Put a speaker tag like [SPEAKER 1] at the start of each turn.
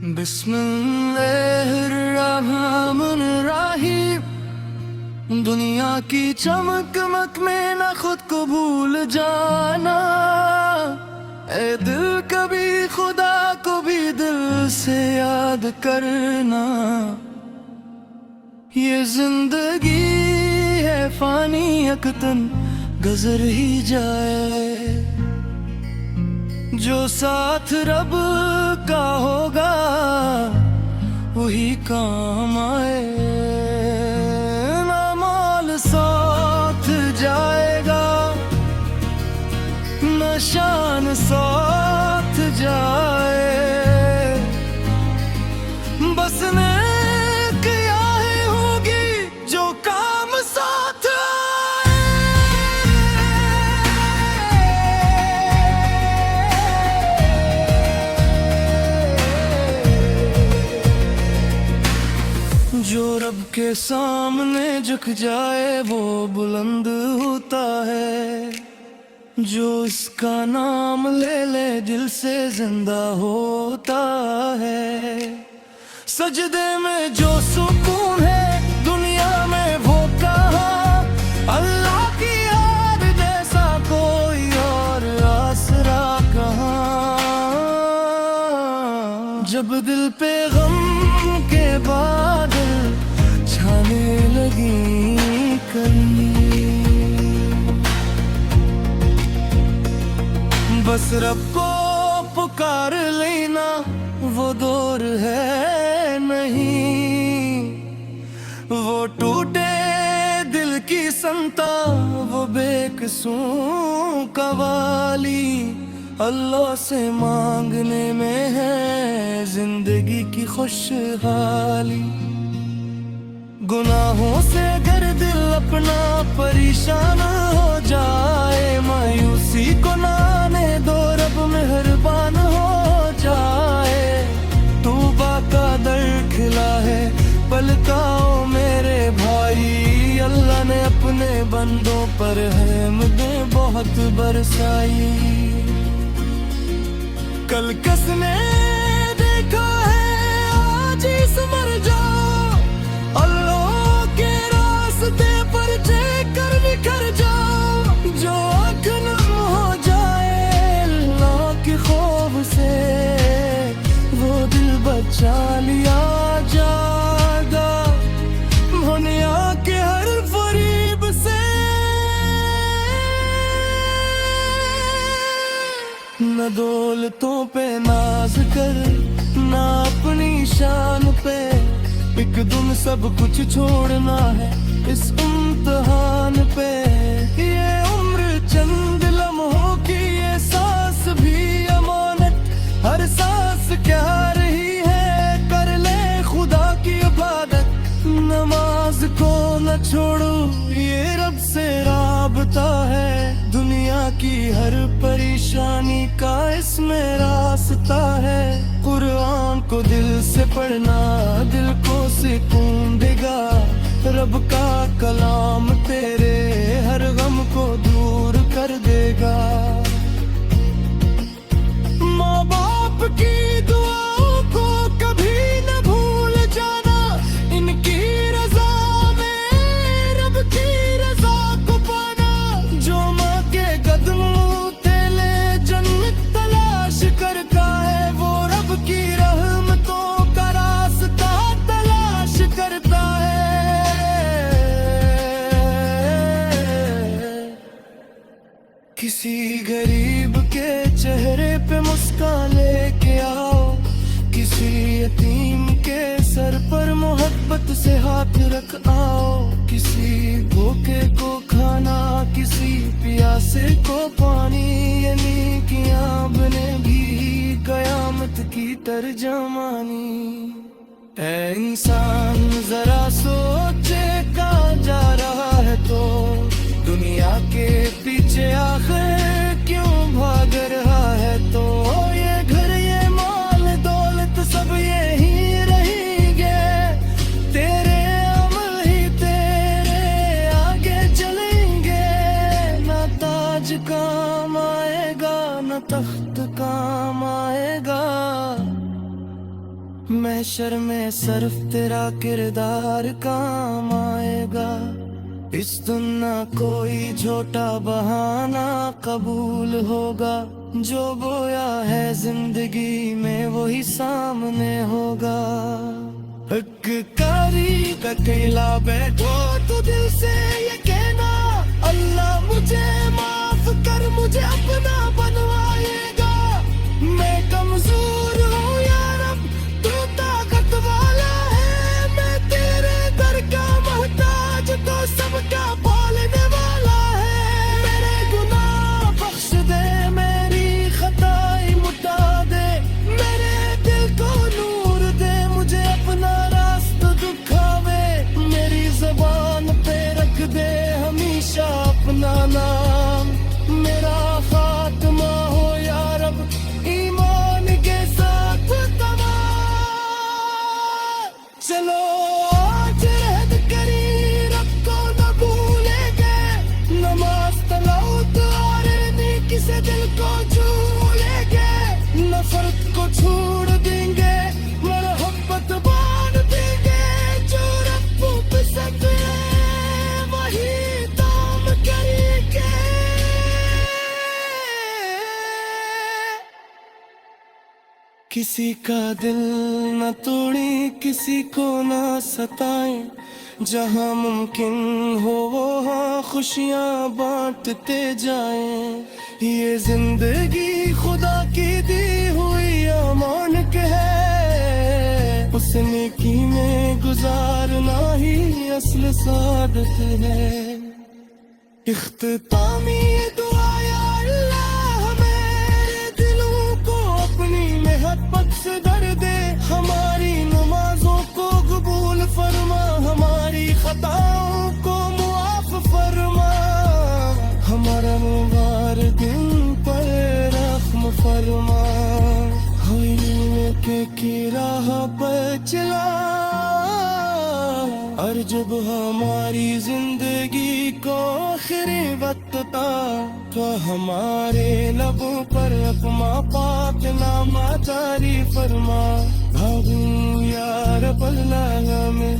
[SPEAKER 1] बिस्मिल्लाहिर्रहमानिर्रहीम। दुनिया की चमक में ना खुद को भूल जाना। ए दिल कभी खुदा को भी दिल से याद करना। ये जिंदगी है फानी, यकतन गुजर ही जाए। जो साथ रब का होगा वही काम आए। ना माल साथ जाएगा न शान साथ जाए। बस नेक यादें होगी जो काम साथ जो रब के सामने झुक जाए वो बुलंद होता है। जो इसका नाम ले ले दिल से जिंदा होता है। सजदे में जो सुकून है दुनिया में वो कहाँ। अल्लाह की याद जैसा कोई और आसरा कहाँ। जब दिल पे गम के बादल छाने लगी कहीं, बस रब को पुकार लेना वो दौर है नहीं। वो टूटे दिल की संता वो बेकसूं का वाली। अल्लाह से मांगने में है जिंदगी की खुशहाली। गुनाहों से अगर दिल अपना परेशान हो जाए, मायूसी को ना आने दो, रब मेहरबान हो जाए। तौबा का दर खिला है पलकाओ मेरे भाई। अल्लाह ने अपने बंदों पर रहमतें बहुत बरसाई। कल किसने देखा है आज इस मर जाओ। अल्लाह के रास्ते पर चलकर निखर जाओ। जो आँख नम हो जाए अल्लाह के खौफ से वो दिल बचा लिया जाएगा दुनिया के हर फरीब से। न दौलतों पे नाज कर ना अपनी शान पे। एक दिन सब कुछ छोड़ना है इस इम्तिहान पे। ये उम्र चंद लम्हों की ये सांस भी अमानत। हर सांस क्या रही है कर ले खुदा की इबादत। नमाज को न छोड़ो ये रब से राबता है। दुनिया की हर परेशानी का इसमें रास्ता है। कुरान को दिल से पढ़ना दिल को सुकून देगा। रब का कलाम तेरे हर गम को दूर कर देगा। माँ बाप की दुआओं को कभी न भूल जाना। इनकी रजा में रब की रजा को पाना। जो माँ के कदमों तेले जन्नत तलाश करता है वो रब की रहमतों का रास्ता तलाश करता है। किसी गरीब के चेहरे पे मुस्कान लेके आओ। किसी यतीम के सर पर मोहब्बत से हाथ रख आओ। किसी भूखे को खाना किसी प्यासे को पानी। ये नेकियां बनेगी कयामत की तर्जमानी। ऐ इंसान जरा सोचे कहाँ जा रहा है तो। दुनिया के पीछे आखिर क्यों भाग रहा है तो। ये घर ये माल दौलत सब यही रहेंगे। तेरे अमल ही तेरे आगे चलेंगे। ना ताज काम आएगा न तख्त काम आएगा। महशर में सिर्फ तेरा किरदार काम आएगा। इस दुनिया कोई झूठा बहाना कबूल होगा। जो बोया है जिंदगी में वही सामने होगा। हक कारी का केला बैठो तो दिल से ये कहना, अल्लाह मुझे माफ कर, मुझे अपना बनवाएगा। मैं कमजोर हूँ यार, अब तू ताकत वाला है। मैं तेरे दर का मोहताज तो सबका पालने वाला है। मेरे गुनाह बख्श दे, मेरी खताई मिटा दे। मेरे दिल को नूर दे, मुझे अपना रास्ता दिखावे। मेरी ज़बान पे रख दे हमेशा अपना नाम। मेरा खात्मा हो या रब ईमान के साथ तमाम। चलो आज रहद करी, रब को न भूलेंगे। नमाज तलावत और नेकी से दिल को छू लेंगे। नफरत को छोड़ देंगे, मोहब्बत बांध देंगे। जो रब पसंद है वही काम करेंगे। किसी का दिल न तोड़े, किसी को न सताएं। जहाँ मुमकिन हो वहाँ खुशियाँ बांटते जाएं। ये जिंदगी खुदा की दी हुई अमानत है। उस नेकी में गुजारना ही असल सादत है। इख्तितामी दुआ या अल्लाह मेरे दिलों को अपनी मोहब्बत से भर दे। हमारी नमाजों को कबूल फरमा, हमारी खताओं को मुआफ फरमा। हमारा मुबारक दिन पर रहम फरमा। की राह पर चला, और जब हमारी जिंदगी को आखिरी वक्त था, तो हमारे लबों पर अपना पाक नामा जारी फरमा। भागूं या रब अल्लाह में